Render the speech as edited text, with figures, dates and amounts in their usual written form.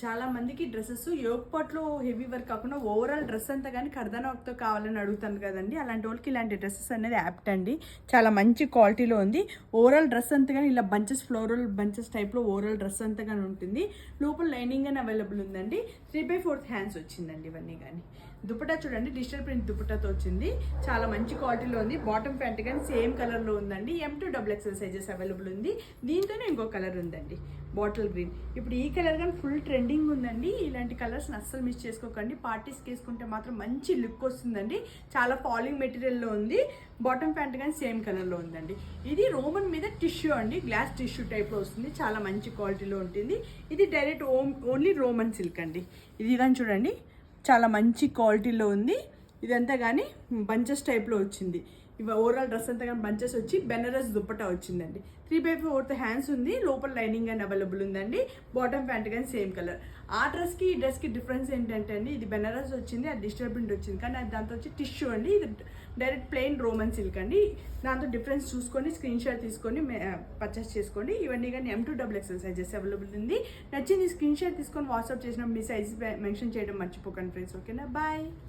చాలా మందికి dresses Yog పాట్లో heavy work కాకుండా ఓవరాల్ డ్రెస్ అంతా కానీ కర్దానా వర్క్తో కావాలని అడుగుతాను కదండి. అలాంటి వాళ్ళకి ఇలాంటి డ్రెస్సెస్ అనేది యాప్ట్ అండి. చాలా మంచి క్వాలిటీలో ఉంది. ఓవరాల్ డ్రెస్ అంతా కానీ ఇలా బంచెస్, ఫ్లోరల్ బంచెస్ టైప్లో ఓవరాల్ డ్రెస్ అంతా కానీ ఉంటుంది. లోపల లైనింగ్ అని అవైలబుల్ ఉందండి. 3/4 హ్యాండ్స్ వచ్చిందండి. ఇవన్నీ కానీ దుపట్టా చూడండి, డిజిటల్ ప్రింట్ దుపట్టాతో వచ్చింది. చాలా మంచి క్వాలిటీలో ఉంది. బాటమ్ ప్యాంట్ కానీ సేమ్ కలర్లో ఉందండి. M2XXL సైజెస్ అవైలబుల్ ఉంది. దీంతోనే ఇంకో కలర్ ఉందండి, బాటిల్ గ్రీన్. ఇప్పుడు ఈ కలర్ కానీ ఫుల్ ట్రెండింగ్ ఉందండి. ఇలాంటి కలర్స్ అస్సలు మిస్ చేసుకోకండి. పార్టీస్కి వేసుకుంటే మాత్రం మంచి లుక్ వస్తుందండి. చాలా ఫాలింగ్ మెటీరియల్లో ఉంది. బాటమ్ ప్యాంట్ కానీ సేమ్ కలర్లో ఉందండి. ఇది రోమన్ మీద టిష్యూ అండి, గ్లాస్ టిష్యూ టైప్లో వస్తుంది. చాలా మంచి క్వాలిటీలో ఉంటుంది. ఇది డైరెక్ట్ ఓన్లీ రోమన్ సిల్క్ అండి. ఇది కానీ చూడండి, చాలా మంచి క్వాలిటీలో ఉంది. ఇదంతా కానీ బంచెస్ టైప్లో వచ్చింది. ఇవి ఓవరాల్ డ్రెస్ అంతా కానీ బంచెస్ వచ్చి బెనారస్ దుప్పటా వచ్చిందండి. 3/4 హ్యాండ్స్ ఉంది. లోపల లైనింగ్ అని అవైలబుల్ ఉందండి. బాటమ్ ప్యాంట్ కానీ సేమ్ కలర్. ఆ డ్రెస్కి ఈ డ్రెస్కి డిఫరెన్స్ ఏంటంటే అండి, ఇది బెనారస్ వచ్చింది, అది డిజిటల్ ప్రింట్ వచ్చింది. కానీ అది దాంతో వచ్చి టిష్యూ అండి. ఇది డైరెక్ట్ ప్లెయిన్ రోమన్ సిల్క్ అండి. దాంతో డిఫరెన్స్ చూసుకొని స్క్రీన్ షాట్ తీసుకొని పర్చేస్ చేసుకోండి. ఇవన్నీ కానీ M2XXL సైజెస్ అవైలబుల్ ఉంది. నచ్చింది స్క్రీన్ షాట్ తీసుకొని వాట్సాప్ చేసిన మీ సైజ్ మెన్షన్ చేయడం మర్చిపోకండి ఫ్రెండ్స్. ఓకేనా, బాయ్.